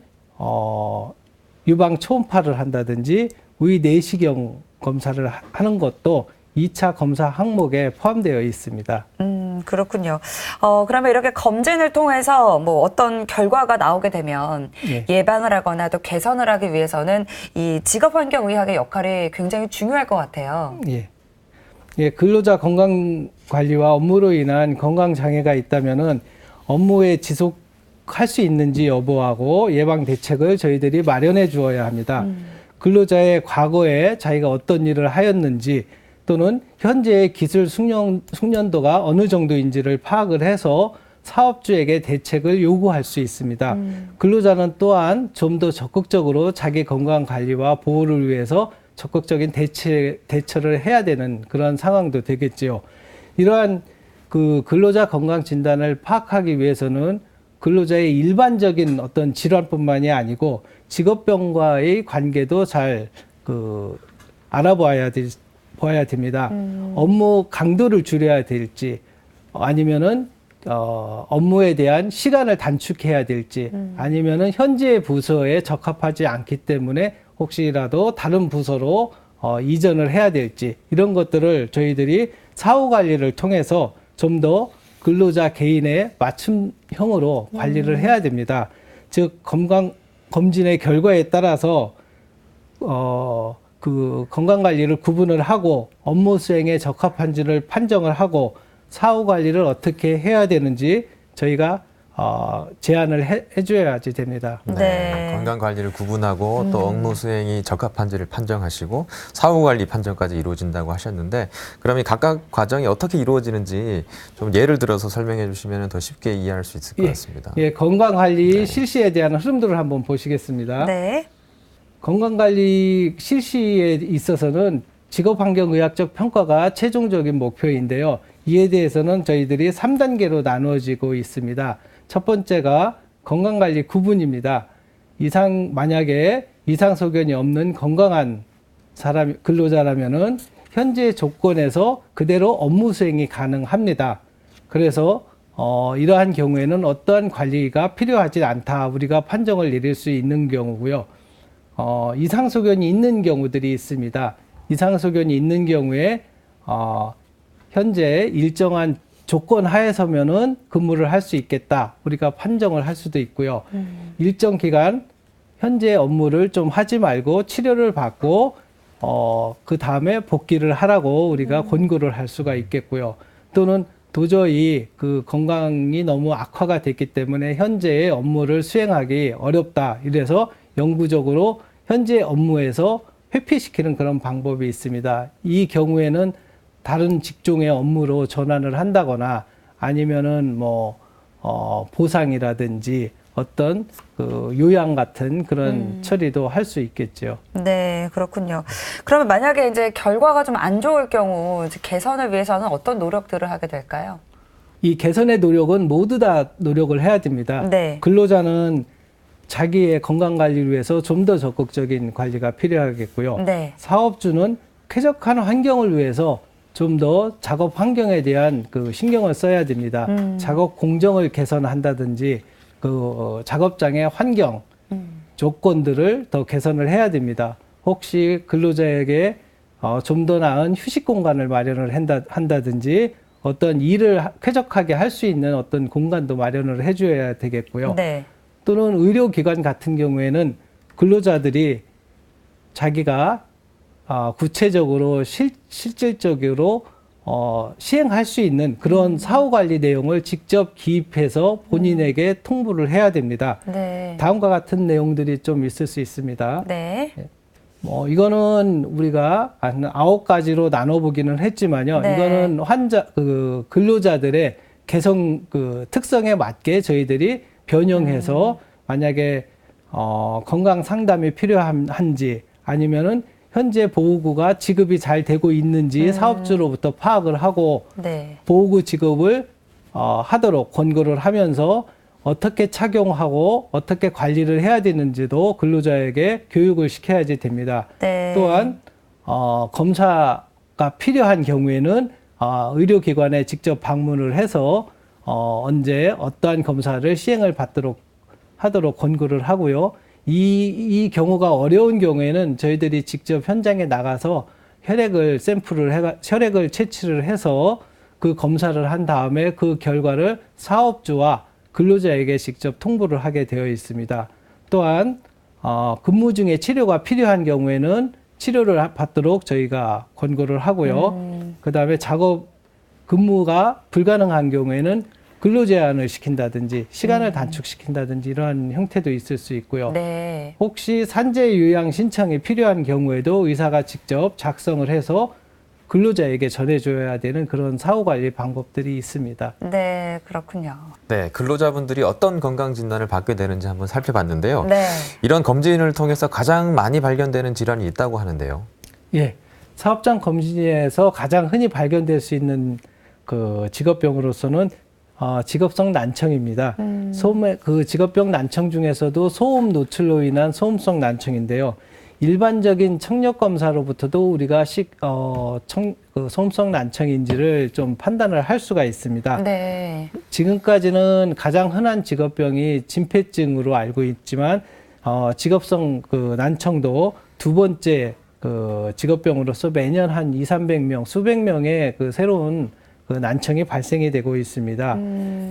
유방 초음파를 한다든지 위 내시경 검사를 하는 것도 2차 검사 항목에 포함되어 있습니다. 그렇군요. 그러면 이렇게 검진을 통해서 뭐 어떤 결과가 나오게 되면 예. 예방을 하거나 또 개선을 하기 위해서는 이 직업환경의학의 역할이 굉장히 중요할 것 같아요. 예. 예, 근로자 건강 관리와 업무로 인한 건강 장애가 있다면은 업무에 지속할 수 있는지 여부하고 예방 대책을 저희들이 마련해 주어야 합니다. 근로자의 과거에 자기가 어떤 일을 하였는지 또는 현재의 기술 숙련도가 어느 정도인지를 파악을 해서 사업주에게 대책을 요구할 수 있습니다. 근로자는 또한 좀 더 적극적으로 자기 건강 관리와 보호를 위해서 적극적인 대처를 해야 되는 그런 상황도 되겠지요. 이러한 그 근로자 건강 진단을 파악하기 위해서는 근로자의 일반적인 어떤 질환뿐만이 아니고 직업병과의 관계도 잘 알아봐야 됩니다. 업무 강도를 줄여야 될지 아니면은 업무에 대한 시간을 단축해야 될지 아니면은 현재 부서에 적합하지 않기 때문에 혹시라도 다른 부서로 이전을 해야 될지 이런 것들을 저희들이 사후 관리를 통해서 좀 더 근로자 개인의 맞춤형으로 관리를 해야 됩니다. 즉 건강 검진의 결과에 따라서 그 건강 관리를 구분을 하고 업무 수행에 적합한지를 판정을 하고 사후 관리를 어떻게 해야 되는지 저희가 제안을 해줘야지 됩니다. 네. 건강 관리를 구분하고 또 업무 수행이 적합한지를 판정하시고 사후 관리 판정까지 이루어진다고 하셨는데 그럼 이 각각 과정이 어떻게 이루어지는지 좀 예를 들어서 설명해 주시면 더 쉽게 이해할 수 있을 것 같습니다. 예, 건강 관리 실시에 대한 흐름들을 한번 보시겠습니다. 네. 건강 관리 실시에 있어서는 직업환경의학적 평가가 최종적인 목표인데요. 이에 대해서는 저희들이 3단계로 나누어지고 있습니다. 첫 번째가 건강관리 구분입니다. 만약에 이상 소견이 없는 건강한 근로자라면은 현재 조건에서 그대로 업무 수행이 가능합니다. 그래서 이러한 경우에는 어떠한 관리가 필요하지 않다. 우리가 판정을 내릴 수 있는 경우고요. 이상 소견이 있는 경우들이 있습니다. 이상 소견이 있는 경우에 현재 일정한 조건 하에서면은 근무를 할 수 있겠다. 우리가 판정을 할 수도 있고요. 일정 기간 현재 업무를 좀 하지 말고 치료를 받고 그 다음에 복귀를 하라고 우리가 권고를 할 수가 있겠고요. 또는 도저히 그 건강이 너무 악화가 됐기 때문에 현재의 업무를 수행하기 어렵다. 이래서 영구적으로 현재 업무에서 회피시키는 그런 방법이 있습니다. 이 경우에는 다른 직종의 업무로 전환을 한다거나 아니면은 보상이라든지 어떤 그 요양 같은 그런 처리도 할 수 있겠죠. 네, 그렇군요. 그러면 만약에 이제 결과가 좀 안 좋을 경우 이제 개선을 위해서는 어떤 노력들을 하게 될까요? 이 개선의 노력은 모두 다 노력을 해야 됩니다. 네. 근로자는 자기의 건강 관리를 위해서 좀 더 적극적인 관리가 필요하겠고요. 네. 사업주는 쾌적한 환경을 위해서 좀 더 작업 환경에 대한 그 신경을 써야 됩니다. 작업 공정을 개선한다든지 그 작업장의 환경 조건들을 더 개선을 해야 됩니다. 혹시 근로자에게 좀 더 나은 휴식 공간을 마련을 한다든지 어떤 일을 쾌적하게 할 수 있는 어떤 공간도 마련을 해줘야 되겠고요. 네. 또는 의료기관 같은 경우에는 근로자들이 자기가 구체적으로 실질적으로 시행할 수 있는 그런 사후관리 내용을 직접 기입해서 본인에게 통보를 해야 됩니다. 네. 다음과 같은 내용들이 좀 있을 수 있습니다. 네. 이거는 우리가 한 9가지로 나눠보기는 했지만요. 네. 이거는 근로자들의 개성 특성에 맞게 저희들이 변형해서 만약에 건강 상담이 필요한지 아니면은 현재 보호구가 지급이 잘 되고 있는지 사업주로부터 파악을 하고 네. 보호구 지급을 하도록 권고를 하면서 어떻게 착용하고 어떻게 관리를 해야 되는지도 근로자에게 교육을 시켜야지 됩니다. 네. 또한 검사가 필요한 경우에는 의료기관에 직접 방문을 해서 언제 어떠한 검사를 시행을 하도록 권고를 하고요. 이 경우가 어려운 경우에는 저희들이 직접 현장에 나가서 혈액을 채취를 해서 그 검사를 한 다음에 그 결과를 사업주와 근로자에게 직접 통보를 하게 되어 있습니다. 또한 근무 중에 치료가 필요한 경우에는 치료를 받도록 저희가 권고를 하고요. 그다음에 근무가 불가능한 경우에는 근로제한을 시킨다든지 시간을 단축시킨다든지 이러한 형태도 있을 수 있고요. 네. 혹시 산재 요양 신청이 필요한 경우에도 의사가 직접 작성을 해서 근로자에게 전해줘야 되는 그런 사후관리 방법들이 있습니다. 네, 그렇군요. 네, 근로자분들이 어떤 건강 진단을 받게 되는지 한번 살펴봤는데요. 네. 이런 검진을 통해서 가장 많이 발견되는 질환이 있다고 하는데요. 예, 사업장 검진에서 가장 흔히 발견될 수 있는 그 직업병으로서는 직업성 난청입니다. 그 직업병 난청 중에서도 소음 노출로 인한 소음성 난청인데요. 일반적인 청력 검사로부터도 우리가 소음성 난청인지를 좀 판단을 할 수가 있습니다. 네. 지금까지는 가장 흔한 직업병이 진폐증으로 알고 있지만 직업성 그 난청도 두 번째 그 직업병으로서 매년 한 200~300명, 수백 명의 그 새로운 그 난청이 발생이 되고 있습니다.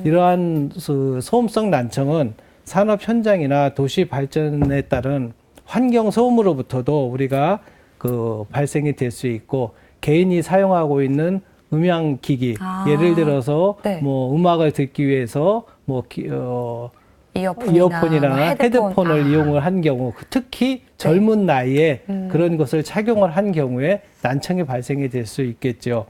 이러한 소음성 난청은 산업 현장이나 도시 발전에 따른 환경 소음으로부터도 우리가 그 발생이 될 수 있고 개인이 사용하고 있는 음향 기기, 예를 들어서 네. 뭐 음악을 듣기 위해서 뭐 이어폰이나 뭐 헤드폰을 이용을 한 경우, 특히 젊은 나이에 그런 것을 착용을 한 경우에 난청이 발생이 될 수 있겠죠.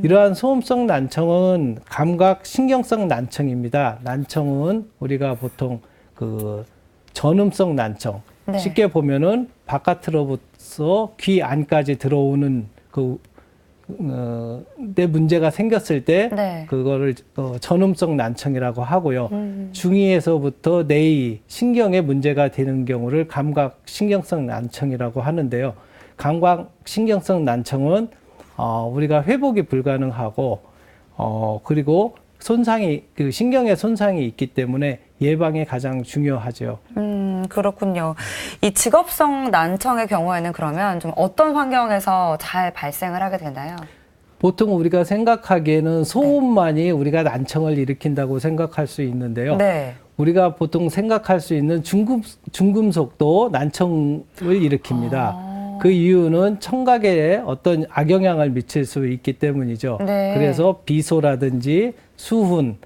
이러한 소음성 난청은 감각 신경성 난청입니다. 난청은 우리가 보통 그 전음성 난청, 네. 쉽게 보면은 바깥으로부터 귀 안까지 들어오는 내 문제가 생겼을 때 네. 그거를 전음성 난청이라고 하고요. 중이에서부터 뇌의 신경에 문제가 되는 경우를 감각 신경성 난청이라고 하는데요. 감각 신경성 난청은 우리가 회복이 불가능하고 그리고 그 신경에 손상이 있기 때문에 예방이 가장 중요하죠. 그렇군요. 이 직업성 난청의 경우에는 그러면 좀 어떤 환경에서 잘 발생을 하게 되나요? 보통 우리가 생각하기에는 소음만이 우리가 난청을 일으킨다고 생각할 수 있는데요. 네. 우리가 보통 생각할 수 있는 중금속도 난청을 일으킵니다. 그 이유는 청각에 어떤 악영향을 미칠 수 있기 때문이죠. 네. 그래서 비소라든지 수훈,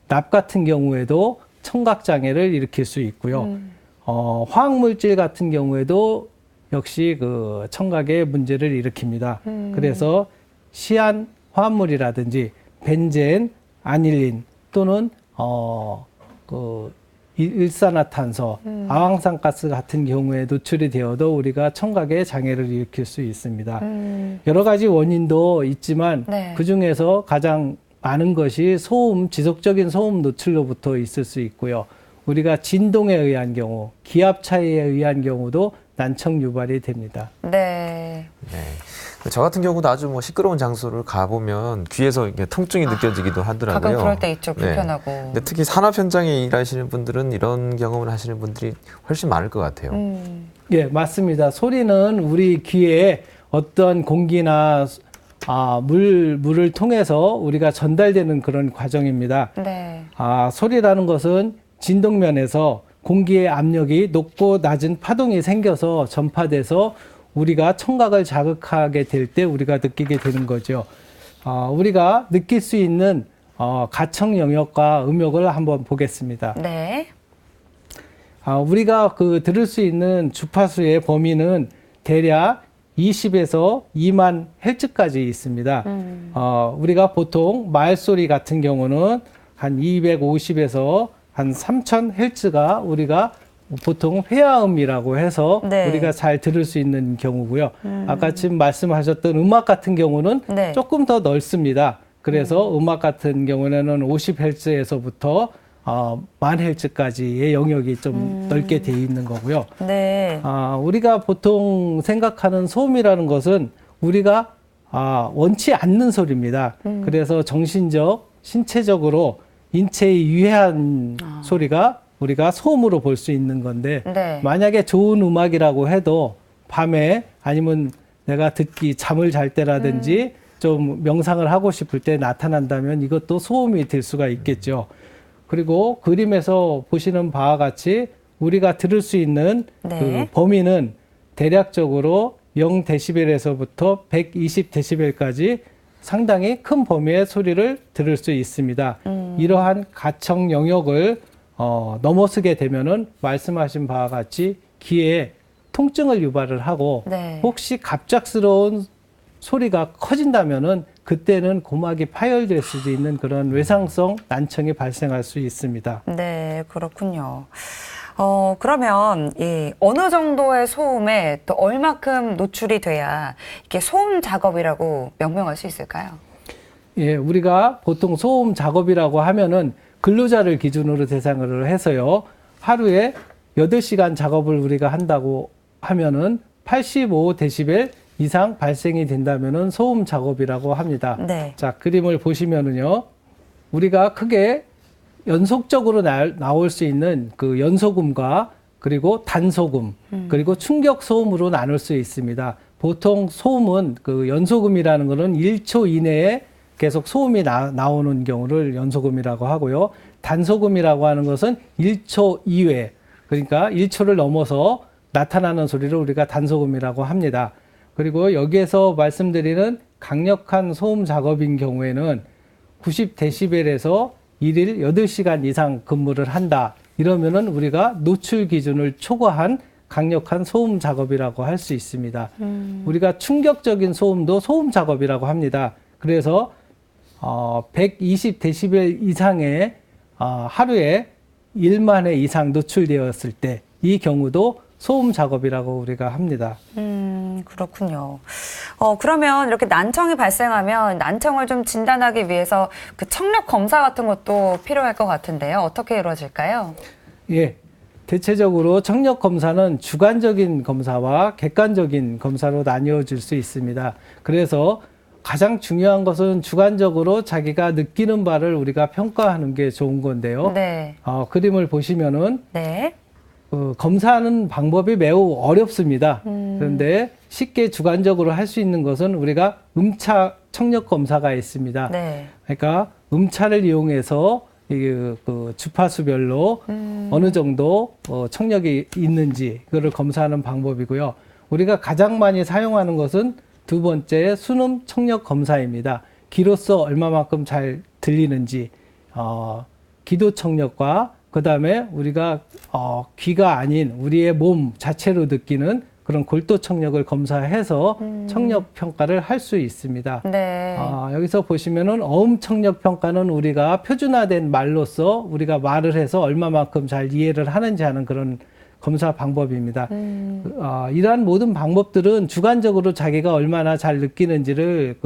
납 같은 경우에도 청각장애를 일으킬 수 있고요. 화학물질 같은 경우에도 역시 그 청각에 문제를 일으킵니다. 그래서 시안 화합물이라든지 벤젠, 아닐린 또는 일산화탄소, 아황산가스 같은 경우에 노출이 되어도 우리가 청각에 장애를 일으킬 수 있습니다. 여러 가지 원인도 있지만 네. 그중에서 가장 많은 것이 지속적인 소음 노출로부터 있을 수 있고요. 우리가 진동에 의한 경우, 기압 차이에 의한 경우도 난청 유발이 됩니다. 네. 네. 저 같은 경우도 아주 시끄러운 장소를 가보면 귀에서 이렇게 통증이 느껴지기도 하더라고요. 가끔 그럴 때 있죠. 네. 불편하고. 근데 특히 산업 현장에 일하시는 분들은 이런 경험을 하시는 분들이 훨씬 많을 것 같아요. 예, 맞습니다. 소리는 우리 귀에 어떤 공기나 물을 통해서 우리가 전달되는 그런 과정입니다. 네. 소리라는 것은 진동면에서 공기의 압력이 높고 낮은 파동이 생겨서 전파돼서 우리가 청각을 자극하게 될 때 우리가 느끼게 되는 거죠. 우리가 느낄 수 있는 가청 영역과 음역을 한번 보겠습니다. 네. 우리가 들을 수 있는 주파수의 범위는 대략 20에서 2만 헬츠까지 있습니다. 우리가 보통 말소리 같은 경우는 한 250에서 한 3000 헬츠가 우리가 보통 회화음이라고 해서 네. 우리가 잘 들을 수 있는 경우고요. 아까 지금 말씀하셨던 음악 같은 경우는 네. 조금 더 넓습니다. 그래서 음악 같은 경우에는 50헬츠에서부터 10,000헬츠까지의 영역이 좀 넓게 돼 있는 거고요. 네. 우리가 보통 생각하는 소음이라는 것은 우리가 원치 않는 소리입니다. 그래서 정신적, 신체적으로 인체에 유해한 소리가 우리가 소음으로 볼 수 있는 건데 네. 만약에 좋은 음악이라고 해도 밤에 아니면 내가 잠을 잘 때라든지 좀 명상을 하고 싶을 때 나타난다면 이것도 소음이 될 수가 있겠죠. 그리고 그림에서 보시는 바와 같이 우리가 들을 수 있는 네. 그 범위는 대략적으로 0데시벨에서부터 120데시벨까지 상당히 큰 범위의 소리를 들을 수 있습니다. 이러한 가청 영역을 넘어서게 되면은 말씀하신 바와 같이 귀에 통증을 유발을 하고 네. 혹시 갑작스러운 소리가 커진다면은 그때는 고막이 파열될 수도 있는 그런 외상성 난청이 발생할 수 있습니다. 네, 그렇군요. 그러면 어느 정도의 소음에 또 얼마큼 노출이 돼야 이게 소음 작업이라고 명명할 수 있을까요? 예, 우리가 보통 소음 작업이라고 하면은 근로자를 기준으로 대상으로 해서요. 하루에 8시간 작업을 우리가 한다고 하면은 85데시벨 이상 발생이 된다면은 소음 작업이라고 합니다. 네. 자, 그림을 보시면은요. 우리가 크게 연속적으로 나올 수 있는 그 연소음과 그리고 단소음, 그리고 충격 소음으로 나눌 수 있습니다. 보통 소음은 그 연소음이라는 것은 1초 이내에 계속 소음이 나오는 경우를 연소음이라고 하고요. 단소음이라고 하는 것은 1초 이외, 그러니까 1초를 넘어서 나타나는 소리를 우리가 단소음이라고 합니다. 그리고 여기에서 말씀드리는 강력한 소음 작업인 경우에는 90데시벨에서 일일 8시간 이상 근무를 한다. 이러면은 우리가 노출 기준을 초과한 강력한 소음 작업이라고 할 수 있습니다. 우리가 충격적인 소음도 소음 작업이라고 합니다. 그래서 120데시벨 이상의 하루에 1만 회 이상 노출되었을 때 이 경우도 소음 작업이라고 우리가 합니다. 그렇군요. 그러면 이렇게 난청이 발생하면 난청을 좀 진단하기 위해서 그 청력 검사 같은 것도 필요할 것 같은데요. 어떻게 이루어질까요? 예. 대체적으로 청력 검사는 주관적인 검사와 객관적인 검사로 나뉘어질 수 있습니다. 그래서 가장 중요한 것은 주관적으로 자기가 느끼는 바를 우리가 평가하는 게 좋은 건데요. 네. 그림을 보시면은 네. 검사하는 방법이 매우 어렵습니다. 그런데 쉽게 주관적으로 할 수 있는 것은 우리가 음차 청력 검사가 있습니다. 네. 그러니까 음차를 이용해서 그 주파수별로 어느 정도 청력이 있는지 그거를 검사하는 방법이고요. 우리가 가장 많이 사용하는 것은 두 번째 순음 청력 검사입니다. 귀로서 얼마만큼 잘 들리는지 기도 청력과 그다음에 우리가 귀가 아닌 우리의 몸 자체로 느끼는 그런 골도 청력을 검사해서 청력 평가를 할 수 있습니다. 네. 여기서 보시면은 어음 청력 평가는 우리가 표준화된 말로써 우리가 말을 해서 얼마만큼 잘 이해를 하는지 하는 그런 검사 방법입니다. 이러한 모든 방법들은 주관적으로 자기가 얼마나 잘 느끼는지를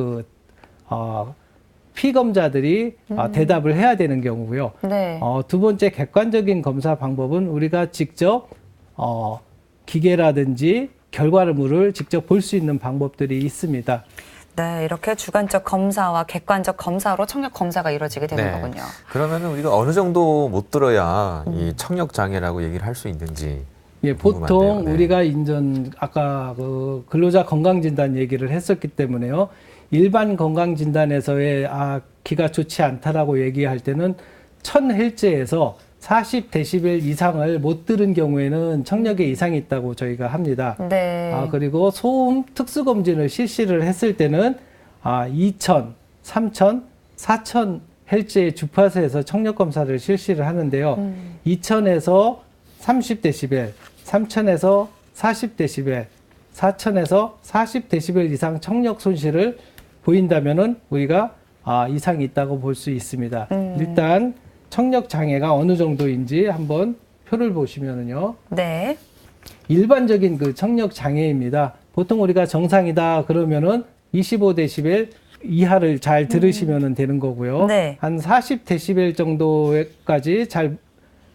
피검자들이 대답을 해야 되는 경우고요. 네. 두 번째 객관적인 검사 방법은 우리가 직접 기계라든지 결과물을 직접 볼 수 있는 방법들이 있습니다. 네, 이렇게 주관적 검사와 객관적 검사로 청력 검사가 이루어지게 되는 거군요. 그러면은 우리가 어느 정도 못 들어야 이 청력 장애라고 얘기를 할 수 있는지. 예, 보통 궁금한데요. 네. 우리가 아까 근로자 건강진단 얘기를 했었기 때문에요. 일반 건강진단에서의 귀가 좋지 않다라고 얘기할 때는 1000Hz에서 40데시벨 이상을 못 들은 경우에는 청력에 이상이 있다고 저희가 합니다. 네. 그리고 소음 특수검진을 실시를 했을 때는 2000, 3000, 4000Hz의 주파수에서 청력검사를 실시를 하는데요. 2000에서 30데시벨, 3000에서 40데시벨, 4000에서 40데시벨 이상 청력 손실을 보인다면은 우리가 이상이 있다고 볼 수 있습니다. 일단 청력 장애가 어느 정도인지 한번 표를 보시면은요. 네. 일반적인 그 청력 장애입니다. 보통 우리가 정상이다 그러면은 25데시벨 이하를 잘 들으시면 되는 거고요. 네. 한 40데시벨 정도까지 잘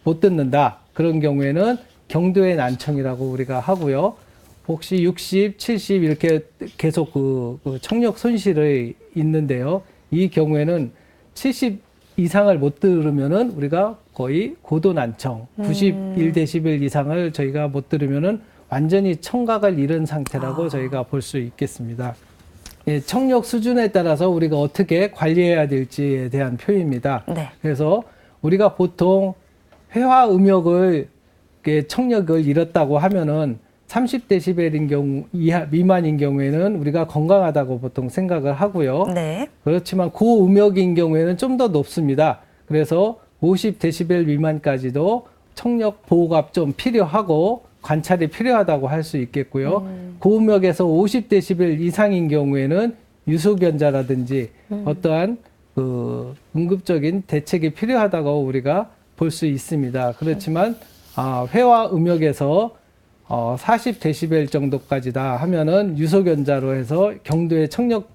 못 듣는다. 그런 경우에는 경도의 난청이라고 우리가 하고요. 혹시 60, 70 이렇게 계속 그 청력 손실이 있는데요. 이 경우에는 70 이상을 못 들으면은 우리가 거의 고도 난청, 91데시벨 이상을 저희가 못 들으면은 완전히 청각을 잃은 상태라고 저희가 볼 수 있겠습니다. 예, 청력 수준에 따라서 우리가 어떻게 관리해야 될지에 대한 표입니다. 네. 그래서 우리가 보통 회화 음역을 청력을 잃었다고 하면은 30데시벨인 경우 미만인 경우에는 우리가 건강하다고 보통 생각을 하고요. 네. 그렇지만 고음역인 경우에는 좀 더 높습니다. 그래서 50데시벨 미만까지도 청력 보호가 좀 필요하고 관찰이 필요하다고 할 수 있겠고요. 고음역에서 50데시벨 이상인 경우에는 유소견자라든지 어떠한 그 응급적인 대책이 필요하다고 우리가 볼 수 있습니다. 그렇지만 회화 음역에서 40데시벨 정도까지다 하면은 유소견자로 해서 경도의 청력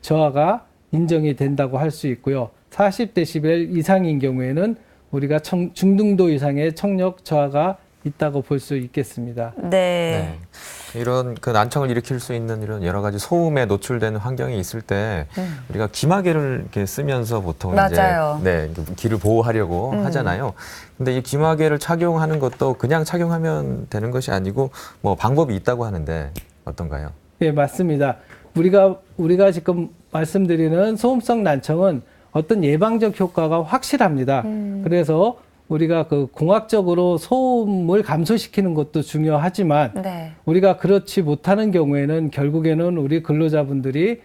저하가 인정이 된다고 할 수 있고요. 40데시벨 이상인 경우에는 우리가 중등도 이상의 청력 저하가 있다고 볼 수 있겠습니다. 네. 이런 그 난청을 일으킬 수 있는 이런 여러 가지 소음에 노출되는 환경이 있을 때 우리가 귀마개를 이렇게 쓰면서 보통 맞아요. 이제 귀를 보호하려고 하잖아요. 근데 이 귀마개를 착용하는 것도 그냥 착용하면 되는 것이 아니고 뭐 방법이 있다고 하는데 어떤가요? 예, 맞습니다. 우리가 지금 말씀드리는 소음성 난청은 어떤 예방적 효과가 확실합니다. 그래서 우리가 그 공학적으로 소음을 감소시키는 것도 중요하지만 네. 우리가 그렇지 못하는 경우에는 결국에는 우리 근로자분들이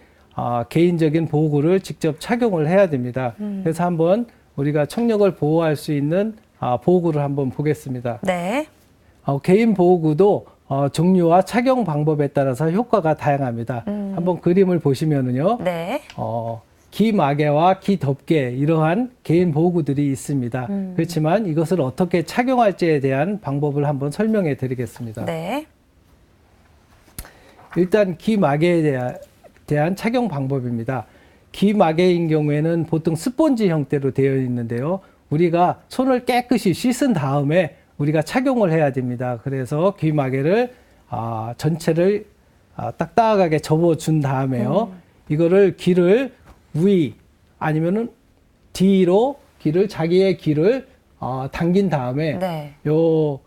개인적인 보호구를 직접 착용을 해야 됩니다. 그래서 한번 우리가 청력을 보호할 수 있는 보호구를 한번 보겠습니다. 네. 개인 보호구도 종류와 착용 방법에 따라서 효과가 다양합니다. 한번 그림을 보시면은요. 네. 귀마개와 귀덮개 이러한 개인 보호구들이 있습니다. 그렇지만 이것을 어떻게 착용할지에 대한 방법을 한번 설명해 드리겠습니다. 네. 일단 귀마개에 대한 착용 방법입니다. 귀마개인 경우에는 보통 스폰지 형태로 되어 있는데요. 우리가 손을 깨끗이 씻은 다음에 우리가 착용을 해야 됩니다. 그래서 귀마개를 전체를 딱딱하게 접어준 다음에요. 이거를 귀를 위 아니면은 뒤로 자기의 귀를 당긴 다음에 네. 요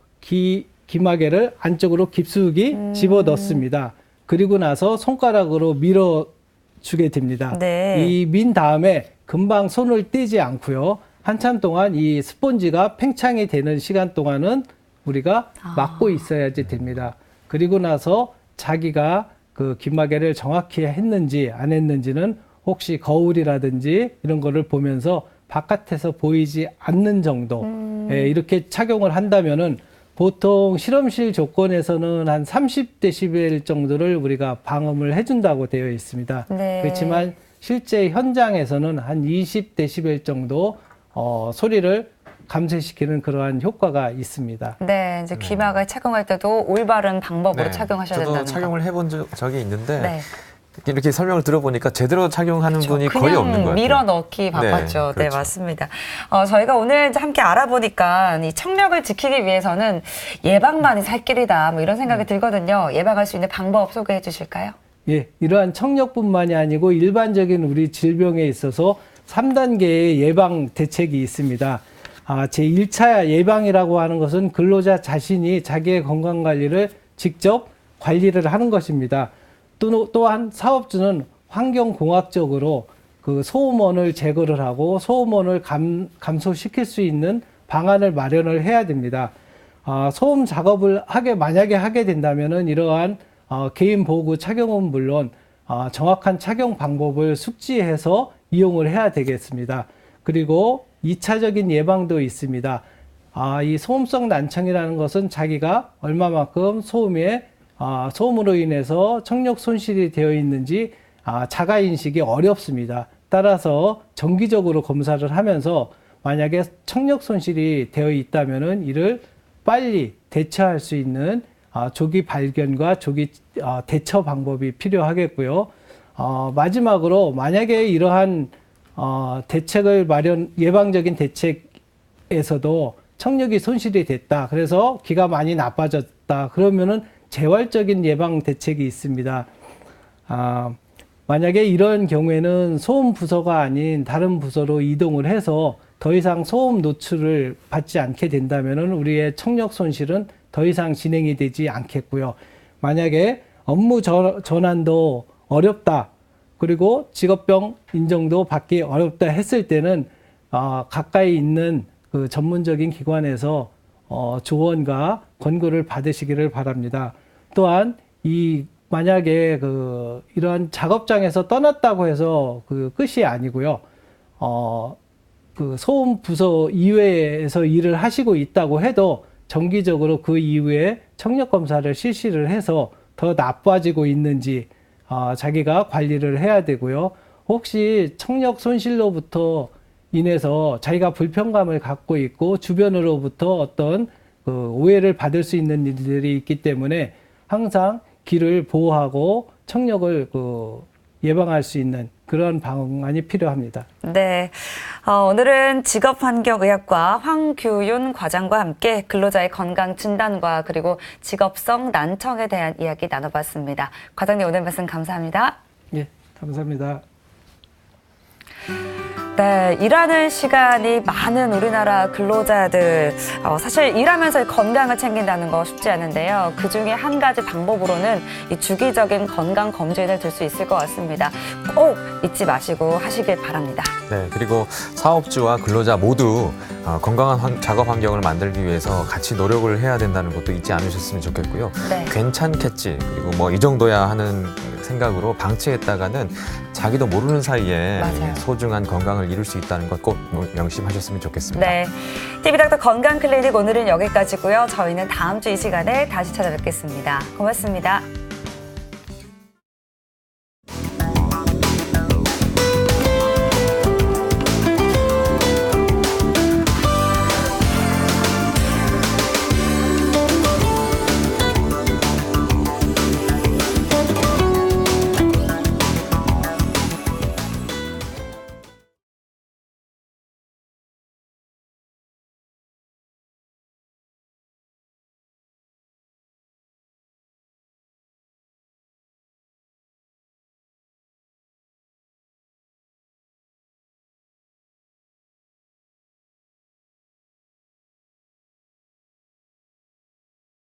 귀마개를 안쪽으로 깊숙이 집어 넣습니다. 그리고 나서 손가락으로 밀어주게 됩니다. 네. 이 민 다음에 금방 손을 떼지 않고요. 한참 동안 이 스폰지가 팽창이 되는 시간 동안은 우리가 막고 있어야지 됩니다. 그리고 나서 자기가 그 귀마개를 정확히 했는지 안 했는지는 혹시 거울이라든지 이런 거를 보면서 바깥에서 보이지 않는 정도 이렇게 착용을 한다면은 보통 실험실 조건에서는 한 30데시벨 정도를 우리가 방음을 해준다고 되어 있습니다. 네. 그렇지만 실제 현장에서는 한 20데시벨 정도 소리를 감소시키는 그러한 효과가 있습니다. 네. 이제 귀마개 착용할 때도 올바른 방법으로 착용하셔야 된다는 거. 저도 착용을 해본 적이 있는데 네. 이렇게 설명을 들어보니까 제대로 착용하는 분이 거의 없는 것 같아요. 밀어 넣기 바빴죠. 네, 네, 그렇죠. 맞습니다. 저희가 오늘 이제 함께 알아보니까 이 청력을 지키기 위해서는 예방만이 살 길이다. 뭐 이런 생각이 들거든요. 예방할 수 있는 방법 소개해 주실까요? 예, 이러한 청력뿐만이 아니고 일반적인 우리 질병에 있어서 3단계의 예방 대책이 있습니다. 제1차 예방이라고 하는 것은 근로자 자신이 자기의 건강관리를 직접 관리를 하는 것입니다. 또한 사업주는 환경공학적으로 그 소음원을 제거를 하고 소음원을 감소시킬 수 있는 방안을 마련을 해야 됩니다. 소음 작업을 만약에 하게 된다면은 이러한 개인 보호구 착용은 물론 정확한 착용 방법을 숙지해서 이용을 해야 되겠습니다. 그리고 2차적인 예방도 있습니다. 이 소음성 난청이라는 것은 자기가 얼마만큼 소음으로 인해서 청력 손실이 되어 있는지 자가 인식이 어렵습니다. 따라서 정기적으로 검사를 하면서 만약에 청력 손실이 되어 있다면은 이를 빨리 대처할 수 있는 조기 발견과 조기 대처 방법이 필요하겠고요. 마지막으로 만약에 이러한 예방적인 대책에서도 청력이 손실이 됐다. 그래서 귀가 많이 나빠졌다. 그러면은 재활적인 예방 대책이 있습니다. 만약에 이런 경우에는 소음 부서가 아닌 다른 부서로 이동을 해서 더 이상 소음 노출을 받지 않게 된다면은 우리의 청력 손실은 더 이상 진행이 되지 않겠고요. 만약에 업무 전환도 어렵다. 그리고 직업병 인정도 받기 어렵다 했을 때는 가까이 있는 그 전문적인 기관에서 조언과 권고를 받으시기를 바랍니다. 또한 만약에 이러한 작업장에서 떠났다고 해서 그 끝이 아니고요. 그 소음 부서 이외에서 일을 하시고 있다고 해도 정기적으로 그 이후에 청력 검사를 실시를 해서 더 나빠지고 있는지 자기가 관리를 해야 되고요. 혹시 청력 손실로부터 인해서 자기가 불편감을 갖고 있고 주변으로부터 어떤 그 오해를 받을 수 있는 일들이 있기 때문에 항상 귀를 보호하고 청력을 예방할 수 있는 그런 방안이 필요합니다. 네, 오늘은 직업환경의학과 황규윤 과장과 함께 근로자의 건강 진단과 그리고 직업성 난청에 대한 이야기 나눠봤습니다. 과장님 오늘 말씀 감사합니다. 예, 감사합니다. 네, 일하는 시간이 많은 우리나라 근로자들 사실 일하면서 건강을 챙긴다는 거 쉽지 않은데요. 그중에 한 가지 방법으로는 이 주기적인 건강 검진을 들 수 있을 것 같습니다. 꼭 잊지 마시고 하시길 바랍니다. 네, 그리고 사업주와 근로자 모두 건강한 작업 환경을 만들기 위해서 같이 노력을 해야 된다는 것도 잊지 않으셨으면 좋겠고요. 네. 괜찮겠지, 그리고 뭐 이 정도야 하는 생각으로 방치했다가는 자기도 모르는 사이에 맞아요. 소중한 건강을 잃을 수 있다는 것 꼭 명심하셨으면 좋겠습니다. 네, TV닥터 건강클리닉 오늘은 여기까지고요. 저희는 다음 주 이 시간에 다시 찾아뵙겠습니다. 고맙습니다.